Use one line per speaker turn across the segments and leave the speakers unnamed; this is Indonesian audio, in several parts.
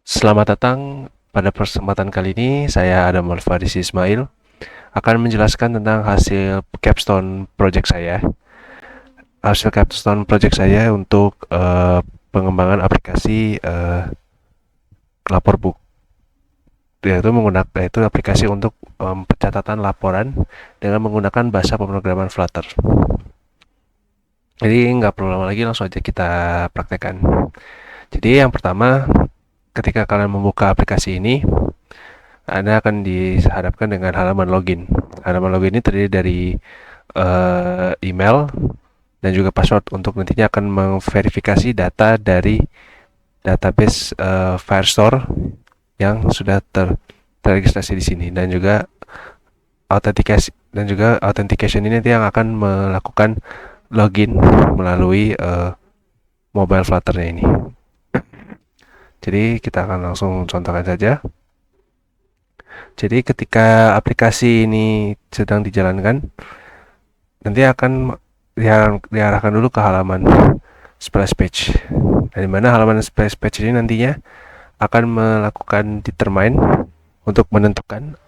Selamat datang pada kesempatan kali ini. Saya Adam Alfaris Ismail akan menjelaskan tentang hasil capstone project saya. Hasil capstone project saya untuk pengembangan aplikasi lapor book, yaitu aplikasi untuk pencatatan laporan dengan menggunakan bahasa pemrograman Flutter. Jadi nggak perlu lama lagi, langsung aja kita praktekkan. Jadi yang pertama, ketika kalian membuka aplikasi ini, Anda akan dihadapkan dengan halaman login. Halaman login ini terdiri dari email dan juga password untuk nantinya akan memverifikasi data dari database Firestore yang sudah terregistrasi di sini, dan juga authentication ini nanti yang akan melakukan login melalui mobile Flutter-nya ini. Jadi kita akan langsung contohkan saja. Jadi ketika aplikasi ini sedang dijalankan, nanti akan diarahkan dulu ke halaman splash page. Dan di mana halaman splash page ini nantinya akan melakukan determine untuk menentukan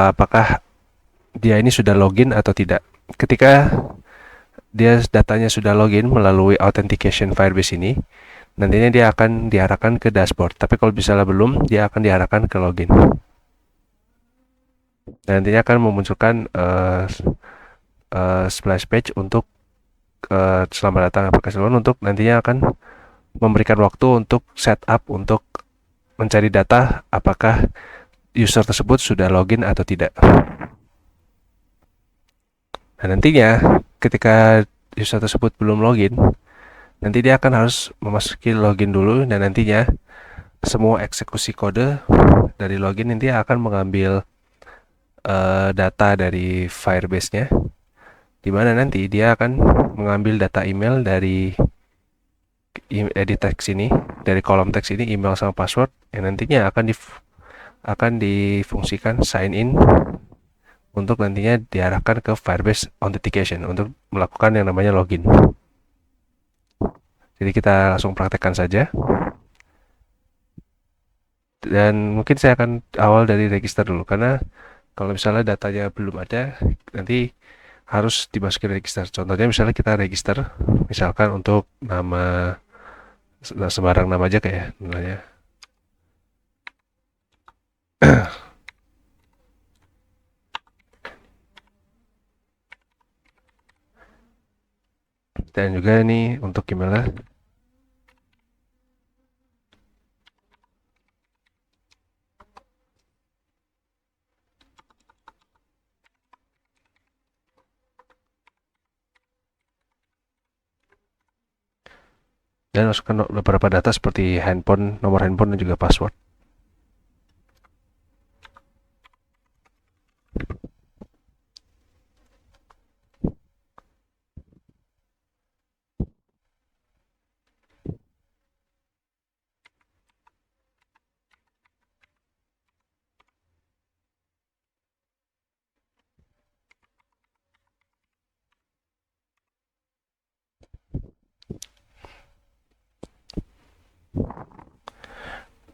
apakah dia ini sudah login atau tidak. Ketika datanya sudah login melalui authentication Firebase ini, nantinya dia akan diarahkan ke dashboard. Tapi kalau misalnya belum, dia akan diarahkan ke login. Dan nantinya akan memunculkan splash page untuk selamat datang aplikasi loan, untuk nantinya akan memberikan waktu untuk setup untuk mencari data apakah user tersebut sudah login atau tidak. Nah, nantinya ketika user tersebut belum login, nanti dia akan harus memasuki login dulu, dan nantinya semua eksekusi kode dari login nanti akan mengambil data dari Firebase-nya, di mana nanti dia akan mengambil data email dari edit text ini, dari kolom teks ini, email sama password, yang nantinya akan difungsikan sign in untuk nantinya diarahkan ke Firebase Authentication untuk melakukan yang namanya login. Jadi kita langsung praktekkan saja. Dan mungkin saya akan awal dari register dulu, karena kalau misalnya datanya belum ada, nanti harus dimasukin register. Contohnya misalnya kita register, misalkan untuk nama, sembarang nama aja kayak namanya. Dan juga ini untuk emailnya. Dan masukkan beberapa data seperti handphone, nomor handphone, dan juga password.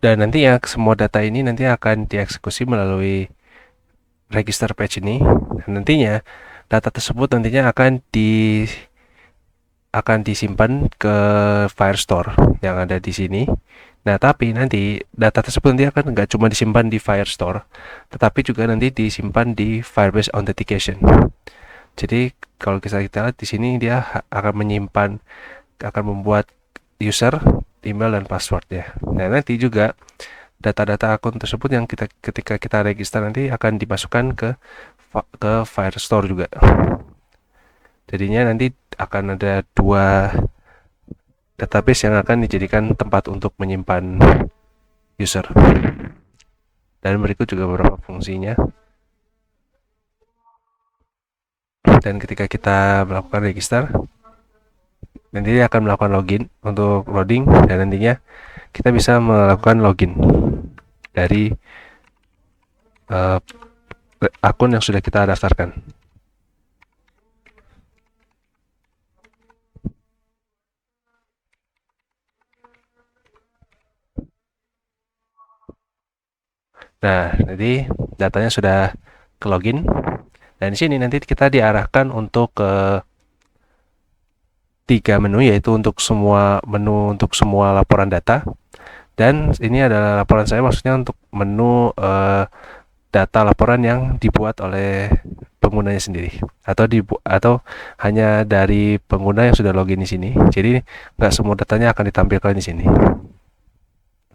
Dan nantinya semua data ini nanti akan dieksekusi melalui register page ini. Dan nantinya data tersebut nantinya akan disimpan ke Firestore yang ada di sini. Nah, tapi nanti data tersebut nanti akan nggak cuma disimpan di Firestore, tetapi juga nanti disimpan di Firebase Authentication. Jadi kalau kita lihat di sini, dia akan membuat user, email, dan password ya. Nah, nanti juga data-data akun tersebut yang ketika kita register nanti akan dimasukkan ke Firestore juga. Jadinya nanti akan ada dua database yang akan dijadikan tempat untuk menyimpan user. Dan berikut juga beberapa fungsinya. Dan ketika kita melakukan register, nanti dia akan melakukan login untuk loading, dan nantinya kita bisa melakukan login dari uh, akun yang sudah kita daftarkan. Nah, nanti datanya sudah ke login. Dan di sini nanti kita diarahkan untuk ke 3 menu, yaitu untuk semua menu untuk semua laporan data. Dan ini adalah laporan saya, maksudnya untuk menu data laporan yang dibuat oleh penggunanya sendiri, atau hanya dari pengguna yang sudah login di sini. Jadi nggak semua datanya akan ditampilkan di sini.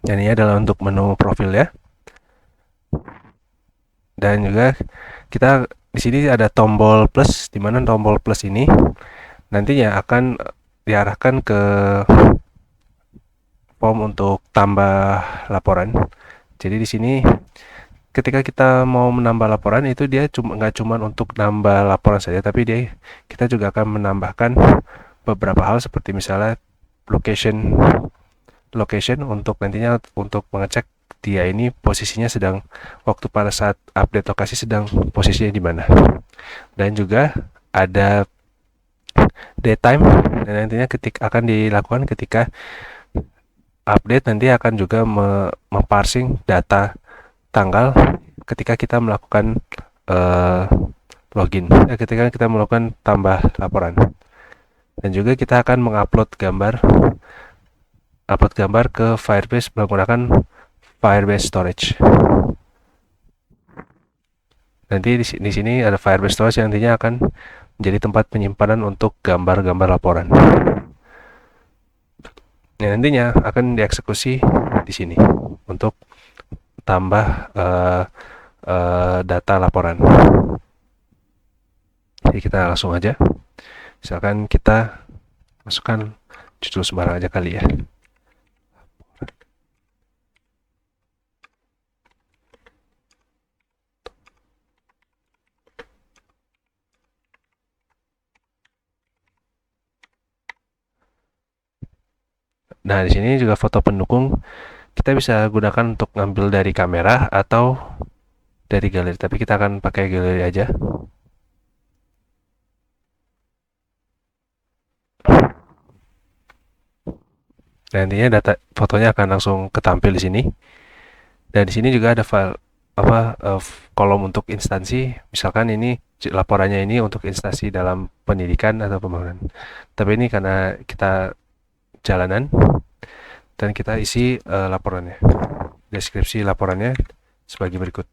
Dan ini adalah untuk menu profil ya. Dan juga kita di sini ada tombol plus, di mana tombol plus ini nantinya akan diarahkan ke form untuk tambah laporan. Jadi di sini ketika kita mau menambah laporan itu dia nggak cuma untuk nambah laporan saja, tapi kita juga akan menambahkan beberapa hal seperti misalnya location location untuk nantinya untuk mengecek dia ini posisinya sedang, waktu pada saat update lokasi sedang posisinya di mana. Dan juga ada daytime, dan nantinya akan dilakukan ketika update, nanti akan juga memparsing data tanggal ketika kita melakukan uh, login, ketika kita melakukan tambah laporan. Dan juga kita akan upload gambar ke Firebase menggunakan Firebase Storage. Nanti di sini ada Firebase Storage yang nantinya akan menjadi tempat penyimpanan untuk gambar-gambar laporan. Nah, nantinya akan dieksekusi di sini untuk tambah data laporan. Jadi kita langsung aja. Misalkan kita masukkan judul sembarang aja kali ya. Nah, di sini juga foto pendukung kita bisa gunakan untuk ngambil dari kamera atau dari galeri, tapi kita akan pakai galeri aja. Dan nantinya data fotonya akan langsung ketampil di sini. Dan di sini juga ada file kolom untuk instansi. Misalkan ini laporannya ini untuk instansi dalam pendidikan atau pembangunan. Tapi ini karena kita jalanan, dan kita isi laporannya. Deskripsi laporannya sebagai berikut.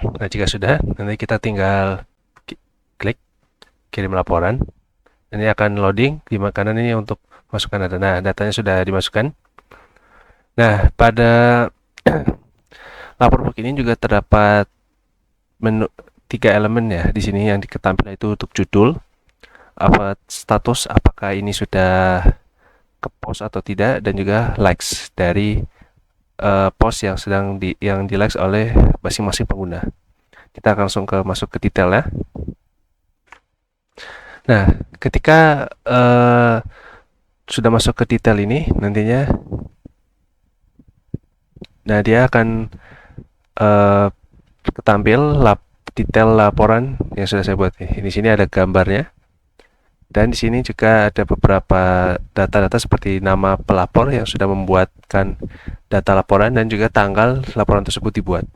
Nah, jika sudah, nanti kita tinggal klik kirim laporan. Ini akan loading di kanan ini untuk masukkan data. Nah, datanya sudah dimasukkan. Nah, pada lapor book ini juga terdapat menu 3 elemen ya di sini yang diketampilkan, itu untuk judul, status apakah ini sudah ke post atau tidak, dan juga likes dari post yang yang di likes oleh masing-masing pengguna. Kita akan langsung masuk ke detailnya. Nah, ketika sudah masuk ke detail ini nantinya, nah dia akan ketampil detail laporan yang sudah saya buat. Di sini ada gambarnya, dan di sini juga ada beberapa data-data seperti nama pelapor yang sudah membuatkan data laporan, dan juga tanggal laporan tersebut dibuat.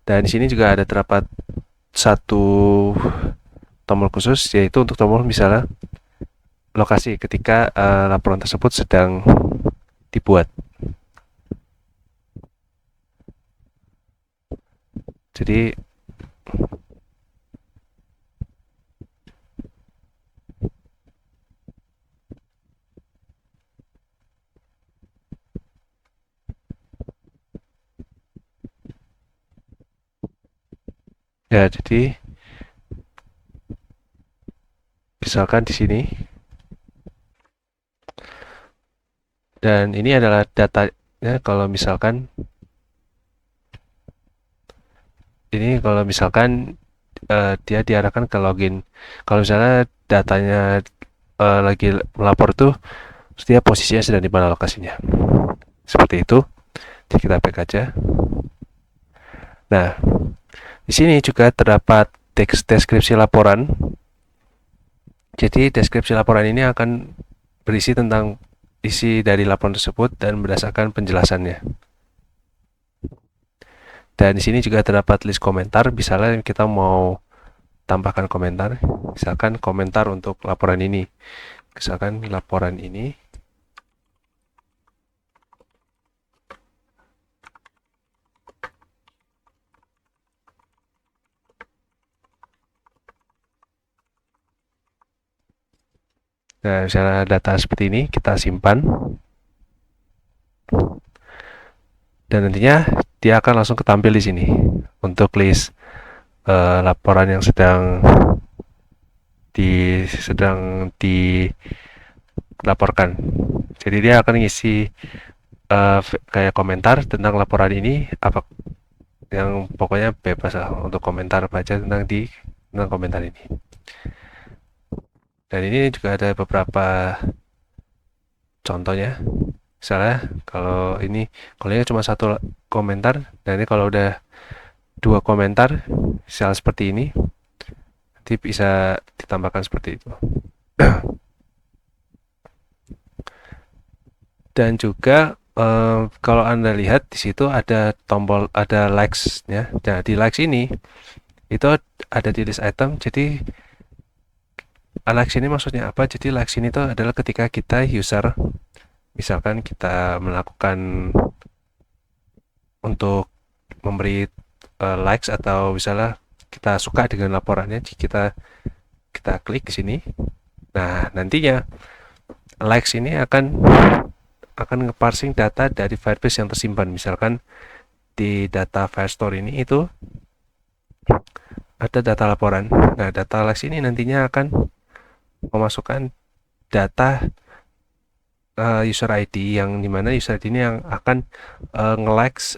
Dan di sini juga ada terdapat satu tombol khusus, yaitu untuk tombol misalnya lokasi ketika laporan tersebut sedang dibuat. Jadi ya, jadi misalkan di sini, dan ini adalah data ya kalau misalkan ini dia diarahkan ke login. Kalau misalnya datanya lagi melapor tuh, dia posisinya sedang di mana lokasinya. Seperti itu. Jadi kita back aja. Nah, di sini juga terdapat teks deskripsi laporan. Jadi deskripsi laporan ini akan berisi tentang isi dari laporan tersebut dan berdasarkan penjelasannya. Dan di sini juga terdapat list komentar. Misalnya kita mau tambahkan komentar, misalkan komentar untuk laporan ini. Misalkan laporan ini nah, misalnya data seperti ini kita simpan dan nantinya dia akan langsung ketampil di sini untuk list laporan yang sedang dilaporkan. Jadi dia akan ngisi kayak komentar tentang laporan ini, apa yang pokoknya bebas lah untuk komentar, baca tentang komentar ini. Dan ini juga ada beberapa contohnya. Misalnya kalau ini cuma satu komentar, dan ini kalau udah 2 komentar sel seperti ini, nanti bisa ditambahkan seperti itu. Dan juga kalau Anda lihat di situ ada tombol, ada likes-nya. Nah, di likes ini itu ada di list item. Jadi likes ini maksudnya apa? Jadi likes ini itu adalah ketika kita user, misalkan kita melakukan untuk memberi likes, atau misalnya kita suka dengan laporannya, kita klik sini. Nah, nantinya likes ini akan ngeparsing data dari Firebase yang tersimpan. Misalkan di data Firestore ini itu ada data laporan. Nah, data likes ini nantinya akan memasukkan data user ID, yang dimana user ID ini yang akan nge-likes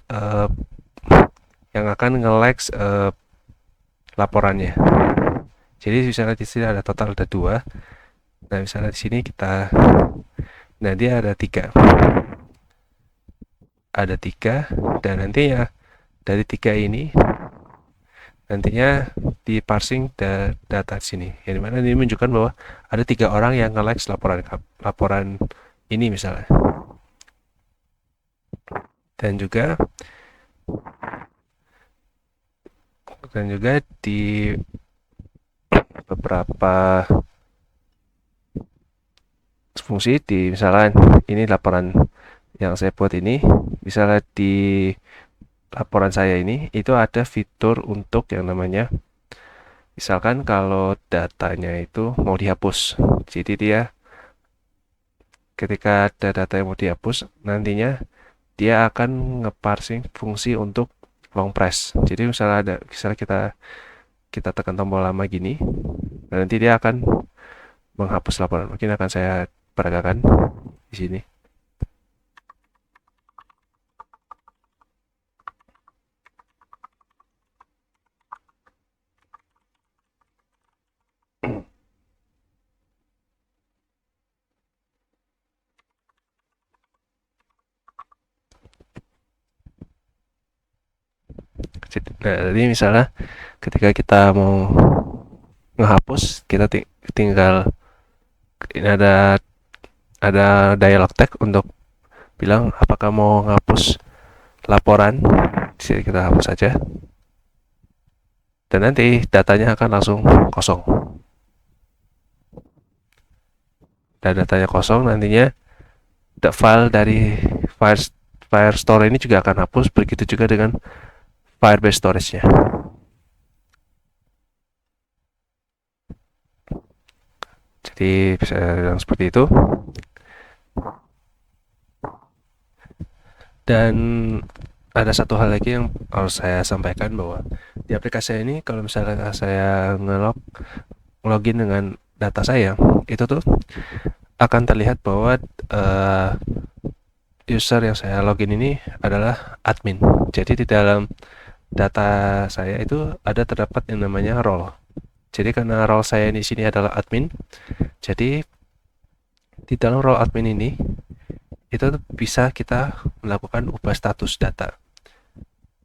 laporannya. Jadi misalnya di sini ada total ada 2. Nah, misalnya di sini dia ada 3. Ada 3, dan nantinya dari 3 ini nantinya di parsing data di sini. Yang dimana ini menunjukkan bahwa ada 3 orang yang nge-likes laporan ini misalnya. Dan juga di beberapa fungsi, di misalkan ini laporan yang saya buat ini, misalnya di laporan saya ini itu ada fitur untuk yang namanya, misalkan kalau datanya itu mau dihapus. Jadi dia ketika ada data yang mau dihapus, nantinya dia akan ngeparsing fungsi untuk long press. Jadi misalnya kita tekan tombol lama gini, dan nanti dia akan menghapus laporan. Mungkin akan saya peragakan di sini. Jadi misalnya ketika kita mau ngehapus, kita tinggal ini ada dialog tag untuk bilang apakah mau ngapus laporan. Jadi kita hapus saja, dan nanti datanya akan langsung kosong. Dan datanya kosong, nantinya file dari Firestore ini juga akan hapus. Begitu juga dengan Firebase storage-nya. Jadi bisa yang seperti itu. Dan ada satu hal lagi yang harus saya sampaikan, bahwa di aplikasi ini kalau misalnya saya login dengan data saya, itu tuh akan terlihat bahwa user yang saya login ini adalah admin. Jadi di dalam data saya itu ada terdapat yang namanya role. Jadi karena role saya di sini adalah admin, jadi di dalam role admin ini itu bisa kita melakukan ubah status data.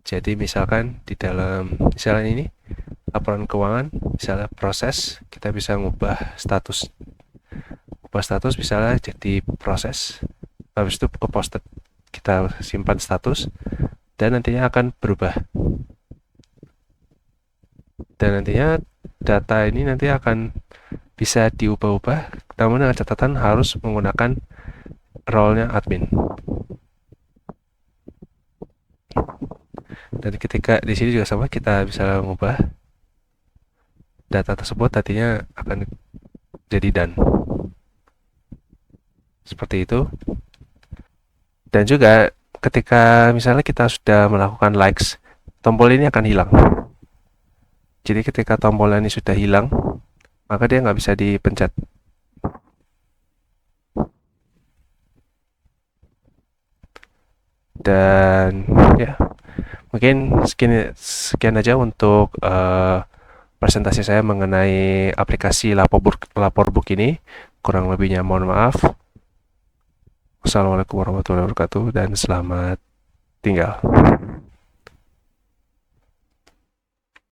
Jadi misalkan di dalam misalnya ini laporan keuangan, misalnya proses, kita bisa mengubah status. Ubah status misalnya jadi proses, habis itu ke posted. Kita simpan status dan nantinya akan berubah. Dan nantinya data ini nanti akan bisa diubah-ubah, namun dengan catatan harus menggunakan role-nya admin. Dan ketika di sini juga sama, kita bisa mengubah data tersebut nantinya akan jadi done. Seperti itu. Dan juga ketika misalnya kita sudah melakukan likes, tombol ini akan hilang. Jadi ketika tombol ini sudah hilang, maka dia nggak bisa dipencet. Dan ya, mungkin sekian aja untuk presentasi saya mengenai aplikasi Laporbook ini. Kurang lebihnya mohon maaf. Wassalamualaikum warahmatullahi wabarakatuh dan selamat tinggal.